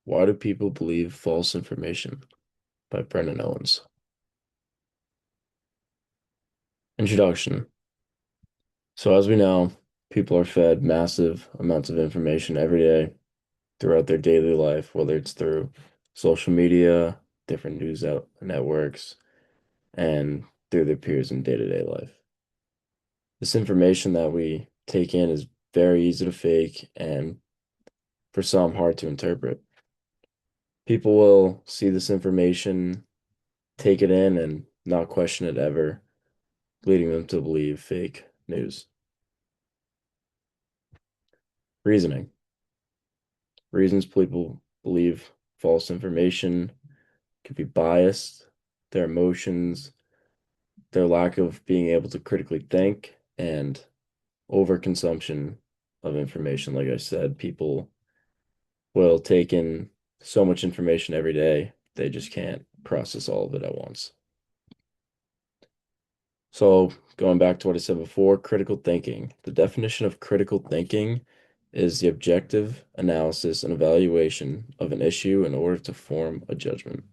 Why do people believe false information? By Brendan Owens. Introduction. So, as we know, people are fed massive amounts of information every day throughout their daily life, whether it's through social media, different news networks, and through their peers in day-to-day life. This information that we take in is very easy to fake and for some hard to interpret. People will see this information, take it in, and not question it ever, leading them to believe fake news. Reasoning. Reasons people believe false information could be biased, their emotions, their lack of being able to critically think, and overconsumption of information. Like I said, people will take in so much information every day, they just can't process all of it at once. So, going back to what I said before, critical thinking. The definition of critical thinking is the objective analysis and evaluation of an issue in order to form a judgment.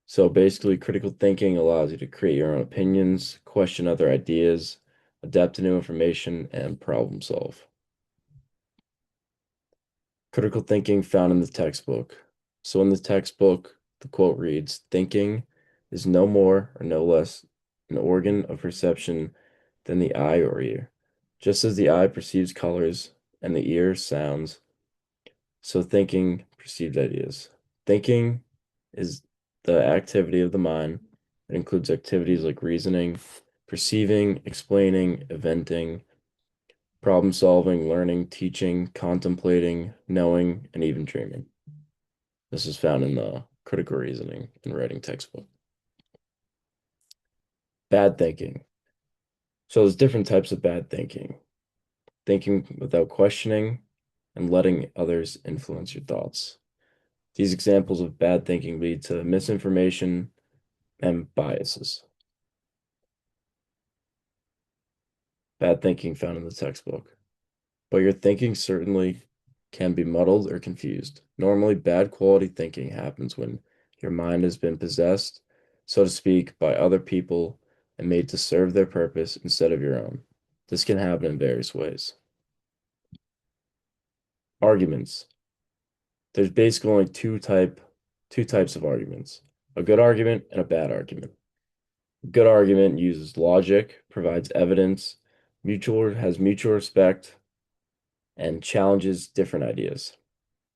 So basically, critical thinking allows you to create your own opinions, question other ideas, adapt to new information, and problem solve. Critical thinking found in the textbook. So in the textbook, the quote reads, "Thinking is no more or no less an organ of perception than the eye or ear. Just as the eye perceives colors and the ear sounds, so thinking perceived ideas. Thinking is the activity of the mind. It includes activities like reasoning, perceiving, explaining, inventing, problem solving, learning, teaching, contemplating, knowing, and even dreaming." This is found in the critical reasoning and writing textbook. Bad thinking. So there's different types of bad thinking. Thinking without questioning and letting others influence your thoughts. These examples of bad thinking lead to misinformation and biases. Bad thinking found in the textbook. But your thinking certainly can be muddled or confused. Normally, bad quality thinking happens when your mind has been possessed, so to speak, by other people and made to serve their purpose instead of your own. This can happen in various ways. Arguments. There's basically only two types of arguments, a good argument and a bad argument. A good argument uses logic, provides evidence, has mutual respect, and challenges different ideas.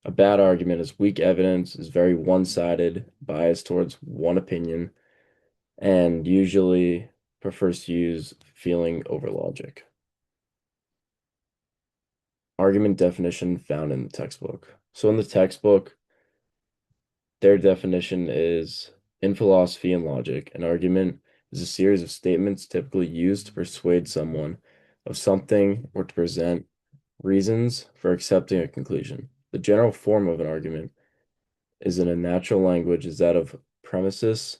A bad argument is weak evidence, is very one-sided, biased towards one opinion, and usually prefers to use feeling over logic. Argument definition found in the textbook. So in the textbook, their definition is in philosophy and logic, an argument is a series of statements typically used to persuade someone of something or to present reasons for accepting a conclusion. The general form of an argument is in a natural language is that of premises,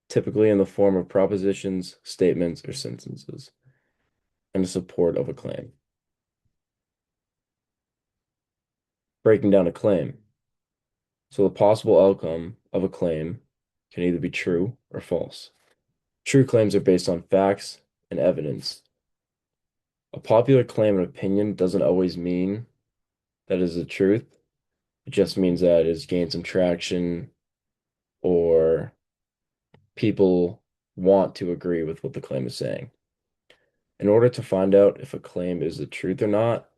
typically in the form of propositions, statements, or sentences, in support of a claim. Breaking down a claim. So the possible outcome of a claim can either be true or false. True claims are based on facts and evidence. A popular claim and opinion doesn't always mean that is the truth. It just means that it has gained some traction or people want to agree with what the claim is saying. In order to find out if a claim is the truth or not,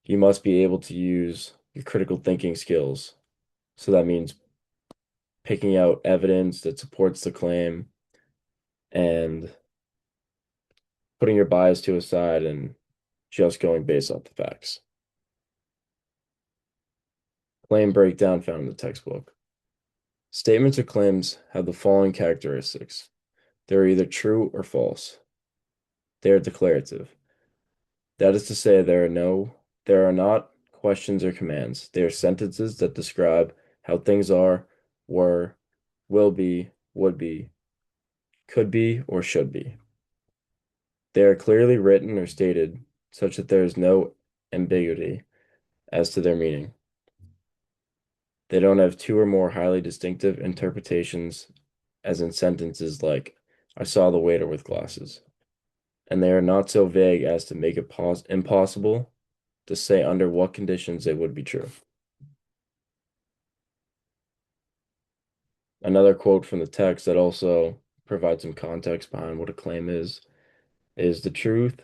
you must be able to use your critical thinking skills. So that means picking out evidence that supports the claim and putting your bias to a side and just going based off the facts. Claim breakdown found in the textbook. Statements or claims have the following characteristics. They're either true or false. They are declarative. That is to say, there are not questions or commands. They are sentences that describe how things are, were, will be, would be, could be, or should be. They are clearly written or stated such that there is no ambiguity as to their meaning. They don't have two or more highly distinctive interpretations, as in sentences like, I saw the waiter with glasses. And they are not so vague as to make it impossible to say under what conditions they would be true. Another quote from the text that also provides some context behind what a claim is the truth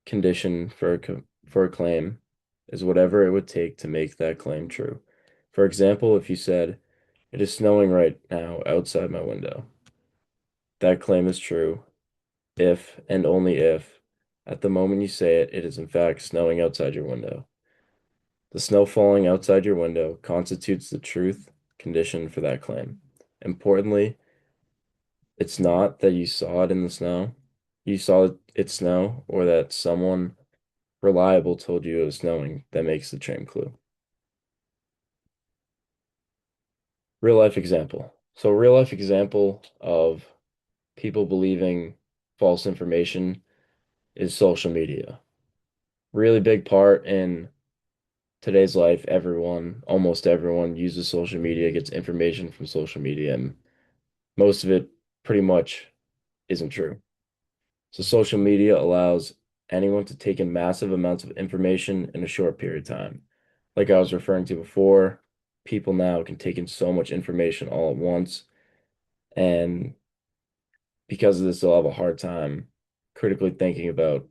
condition for for a claim is whatever it would take to make that claim true. For example, if you said, it is snowing right now outside my window, that claim is true if and only if, at the moment you say it, it is in fact snowing outside your window. The snow falling outside your window constitutes the truth condition for that claim. Importantly, it's not that you saw it in the snow, you saw it snow, or that someone reliable told you it was snowing that makes the claim clue. Real life example. So, real life example of people believing false information is social media. Really big part in today's life. Almost everyone uses social media, gets information from social media, and most of it pretty much isn't true. So social media allows anyone to take in massive amounts of information in a short period of time. Like I was referring to before, people now can take in so much information all at once, and because of this, they'll have a hard time critically thinking about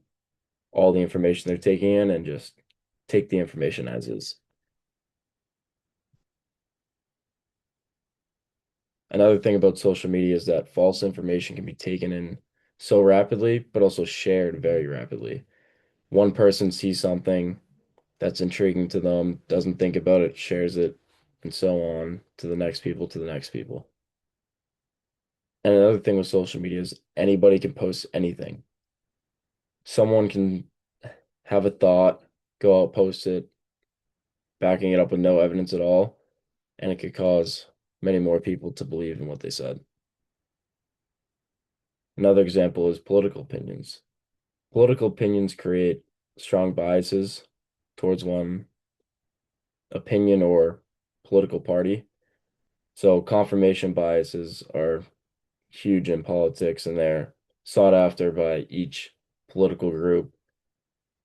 all the information they're taking in and just take the information as is. Another thing about social media is that false information can be taken in so rapidly, but also shared very rapidly. One person sees something that's intriguing to them, doesn't think about it, shares it, and so on to the next people, to the next people. And another thing with social media is anybody can post anything. Someone can have a thought, go out, post it, backing it up with no evidence at all, and it could cause many more people to believe in what they said. Another example is political opinions. Political opinions create strong biases towards one opinion or political party. So confirmation biases are huge in politics and they're sought after by each political group,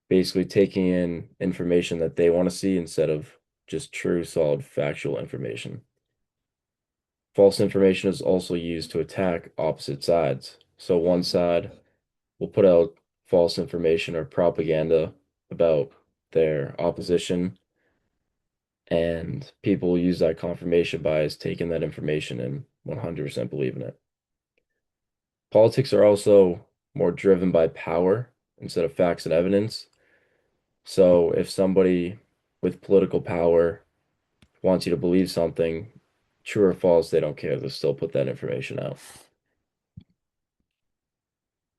basically taking in information that they want to see instead of just true, solid, factual information. False information is also used to attack opposite sides. So one side will put out false information or propaganda about their opposition, and people will use that confirmation bias, taking that information and 100% believing it. Politics are also more driven by power instead of facts and evidence. So if somebody with political power wants you to believe something, true or false, they don't care. They'll still put that information out.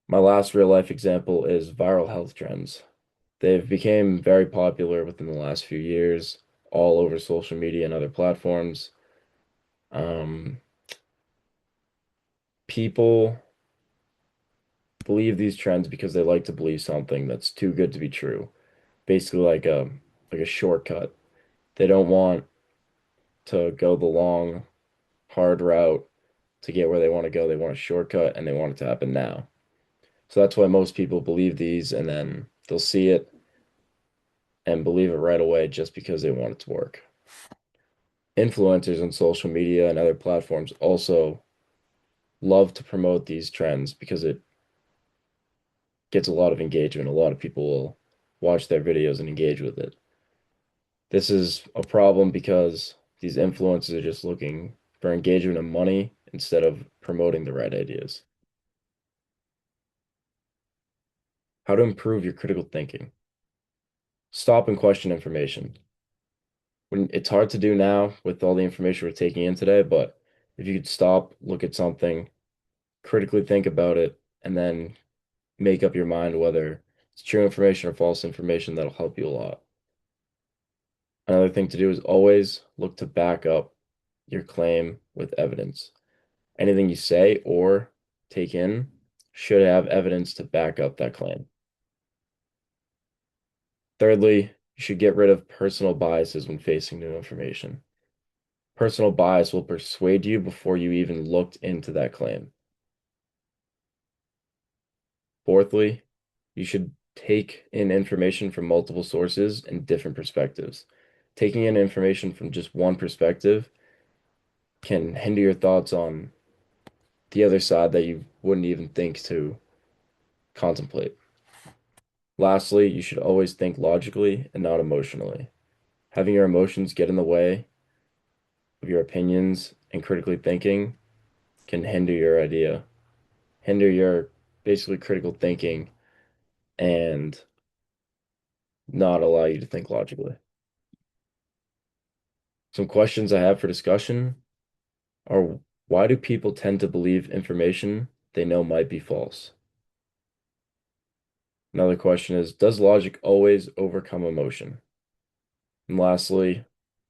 My last real life example is viral health trends. They've become very popular within the last few years, all over social media and other platforms. Um, People believe these trends because they like to believe something that's too good to be true. Basically like a shortcut. They don't want to go the long, hard route to get where they want to go. They want a shortcut and they want it to happen now. So that's why most people believe these and then they'll see it and believe it right away just because they want it to work. Influencers on social media and other platforms also love to promote these trends because it gets a lot of engagement. A lot of people will watch their videos and engage with it. This is a problem because these influencers are just looking for engagement and money instead of promoting the right ideas. How to improve your critical thinking. Stop and question information. When it's hard to do now with all the information we're taking in today, but if you could stop, look at something, critically think about it, and then make up your mind whether it's true information or false information, that'll help you a lot. Another thing to do is always look to back up your claim with evidence. Anything you say or take in should have evidence to back up that claim. Thirdly, you should get rid of personal biases when facing new information. Personal bias will persuade you before you even looked into that claim. Fourthly, you should take in information from multiple sources and different perspectives. Taking in information from just one perspective can hinder your thoughts on the other side that you wouldn't even think to contemplate. Lastly, you should always think logically and not emotionally. Having your emotions get in the way of your opinions and critically thinking can hinder your basically critical thinking and not allow you to think logically. Some questions I have for discussion are, why do people tend to believe information they know might be false? Another question is, does logic always overcome emotion? And lastly,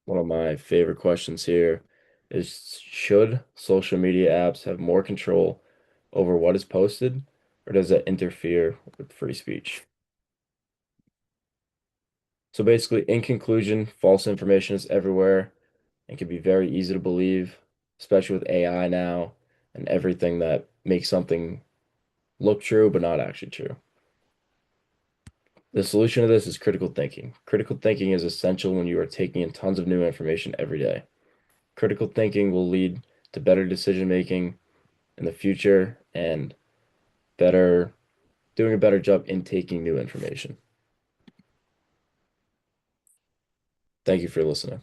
one of my favorite questions here is, should social media apps have more control over what is posted, or does that interfere with free speech? So basically, in conclusion, false information is everywhere and can be very easy to believe, especially with AI now and everything that makes something look true but not actually true. The solution to this is critical thinking. Critical thinking is essential when you are taking in tons of new information every day. Critical thinking will lead to better decision making in the future and better doing a better job in taking new information. Thank you for listening.